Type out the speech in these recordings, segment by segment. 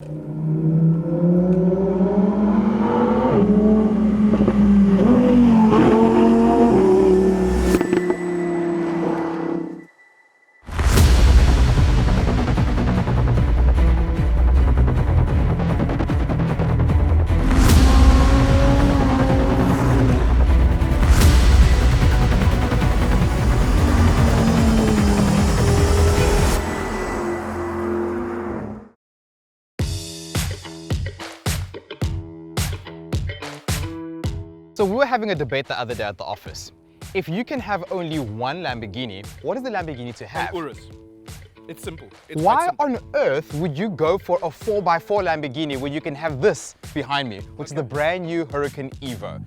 So we were having a debate the other day at the office. If you can have only one Lamborghini, what is the Lamborghini to have? An Urus. It's simple. It's Why simple. on earth would you go for a 4x4 Lamborghini when you can have this behind me, which is the brand new Huracan Evo?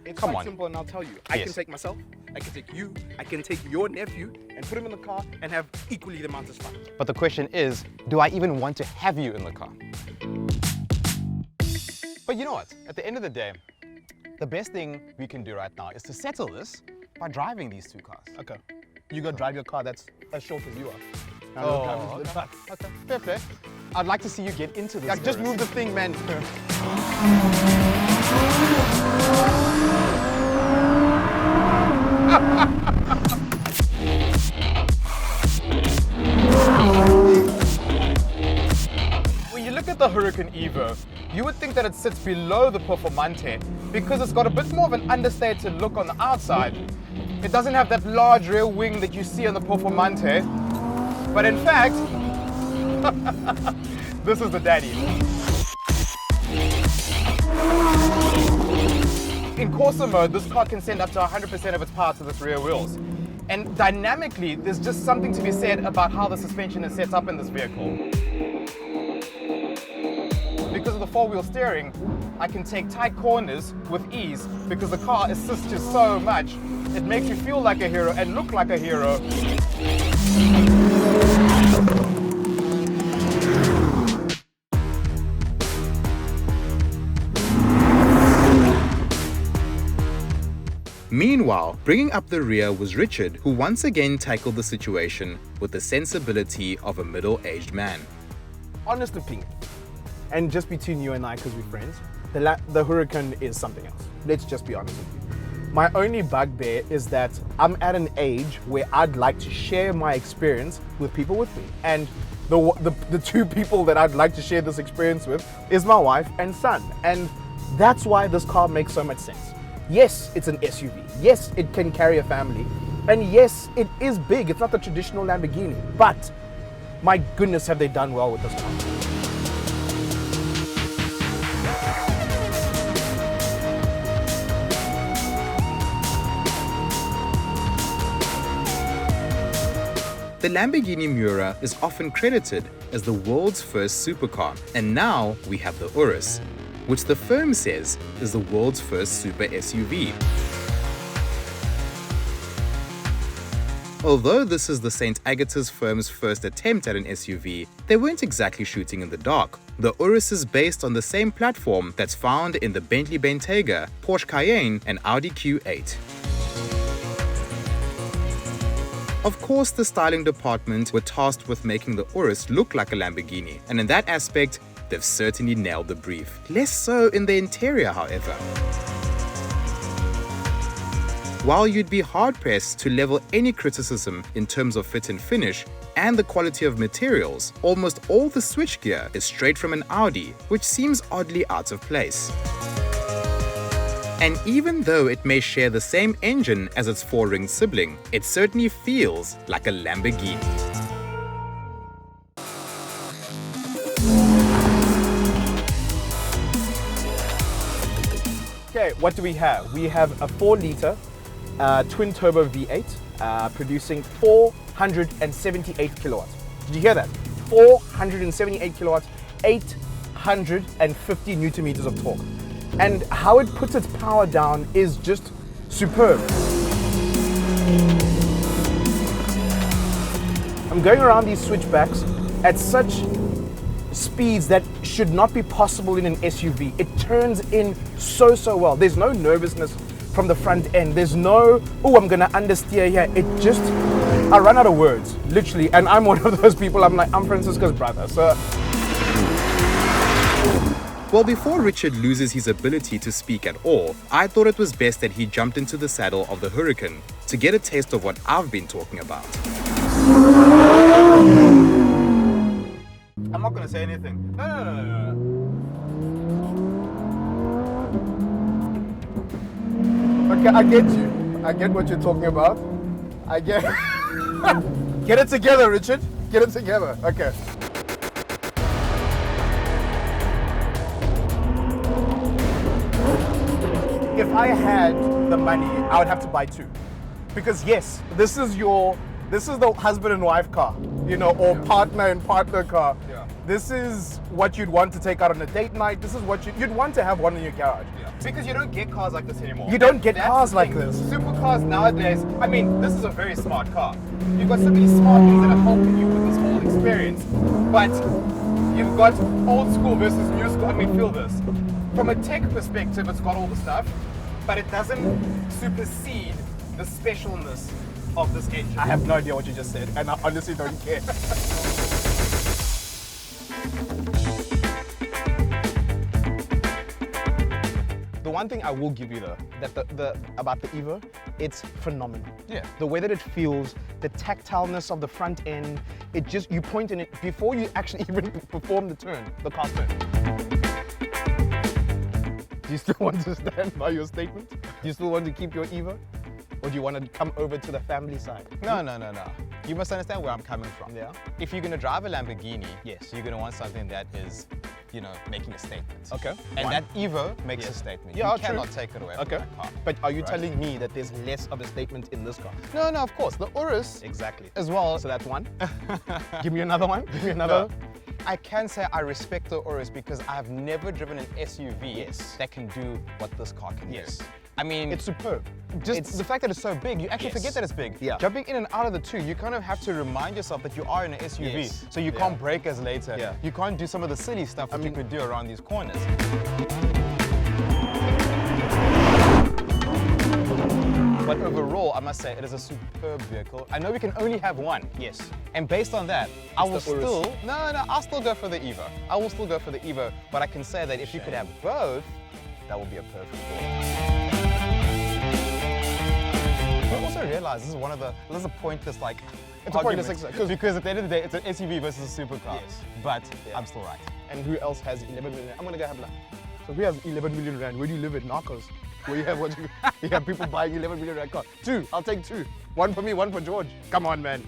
It's Come quite on. simple, and I'll tell you. I Yes. can take myself, I can take you, I can take your nephew and put him in the car and have equally the amount of fun. But the question is, do I even want to have you in the car? But you know what? At the end of the day, the best thing we can do right now is to settle this by driving these two cars. Okay. You go drive your car that's as short as you are. Oh, okay. Fair play. I'd like to see you get into this. Yeah, just Urus. move the thing, man. When you look at the Huracan Evo, you would think that it sits below the Performante because it's got a bit more of an understated look on the outside. It doesn't have that large rear wing that you see on the Performante, but in fact, this is the daddy. In Corsa mode, this car can send up to 100% of its power to its rear wheels. And dynamically, there's just something to be said about how the suspension is set up in this vehicle. Because of the four-wheel steering, I can take tight corners with ease because the car assists you so much. It makes you feel like a hero and look like a hero. Meanwhile, bringing up the rear was Richard, who once again tackled the situation with the sensibility of a middle-aged man. Honest opinion, and just between you and I, because we're friends, the Huracan is something else. Let's just be honest with you. My only bugbear is that I'm at an age where I'd like to share my experience with people with me. And the two people that I'd like to share this experience with is my wife and son. And that's why this car makes so much sense. Yes, it's an SUV. Yes, it can carry a family. And yes, it is big. It's not the traditional Lamborghini. But my goodness, have they done well with this car. The Lamborghini Miura is often credited as the world's first supercar, and now we have the Urus, which the firm says is the world's first super SUV. Although this is the St. Agatha's firm's first attempt at an SUV, they weren't exactly shooting in the dark. The Urus is based on the same platform that's found in the Bentley Bentayga, Porsche Cayenne, and Audi Q8. Of course, the styling department were tasked with making the Urus look like a Lamborghini, and in that aspect, they've certainly nailed the brief. Less so in the interior, however. While you'd be hard-pressed to level any criticism in terms of fit and finish and the quality of materials, almost all the switchgear is straight from an Audi, which seems oddly out of place. And even though it may share the same engine as its four-ring sibling, it certainly feels like a Lamborghini. Okay, what do we have? We have a 4-liter twin-turbo V8 producing 478 kilowatts. Did you hear that? 478 kilowatts, 850 newton meters of torque. And how it puts its power down is just superb. I'm going around these switchbacks at such speeds that should not be possible in an SUV. It turns in so well. There's no nervousness from the front end. There's no, oh, I'm gonna understeer here. It just I run out of words, literally, and I'm one of those people. I'm Francisco's brother, so. Well, before Richard loses his ability to speak at all, I thought it was best that he jumped into the saddle of the Huracan to get a taste of what I've been talking about. I'm not gonna say anything. No. Okay, I get you. I get what you're talking about. I get. Get it together, Richard. Get it together. Okay. If I had the money, I would have to buy two. Because yes, this is the husband and wife car, you know, or partner and partner car. Yeah. This is what you'd want to take out on a date night. This is what you'd want to have one in your garage. Because you don't get cars like this anymore. You don't get That's cars the like thing. this. Supercars nowadays, I mean, this is a very smart car. You've got so many smart things that are helping you with this whole experience. But you've got old school versus new school. I mean, feel this. From a tech perspective, it's got all the stuff, but it doesn't supersede the specialness of this engine. I have no idea what you just said, and I honestly don't care. The one thing I will give you though, that about the Evo, it's phenomenal. Yeah. The way that it feels, the tactileness of the front end, it just, you point in it before you actually even perform the turn, the car turn. Do you still want to stand by your statement? Do you still want to keep your Evo? Or do you want to come over to the family side? No. You must understand where I'm coming from. Yeah. If you're going to drive a Lamborghini, Yes. you're going to want something that is, you know, making a statement. Okay. And One. that Evo makes a statement. Yeah, you true. cannot take it away Okay. from that car. But are you Right. telling me that there's less of a statement in this car? No, of course. The Urus Exactly. as well. So that's one. Give me another one. Give me another. I can say I respect the Urus because I have never driven an SUV Yes. that can do what this car can Yes. do. I mean, It's superb. just the fact that it's so big, you actually Yes. forget that it's big. Yeah. Jumping in and out of the two, you kind of have to remind yourself that you are in an SUV. Yes. So you Yeah. can't brake as later. Yeah. You can't do some of the silly stuff that you could do around these corners. But overall, I must say, it is a superb vehicle. I know we can only have one. Yes. And based on that, I will the Urus. still, I'll still go for the Evo. I will still go for the Evo, but I can say that if you could have both, that would be a perfect four. But also realize this is a pointless like It's a pointless argument, exercise, because at the end of the day, it's an SUV versus a supercar. Yes. But Yeah. I'm still right. And who else has 11 million? I'm gonna go have that. So who has 11 million rand? Where do you live in Narcos? Where you have you have people buying 11 million rand car? Two. I'll take two. One for me, one for George. Come on, man.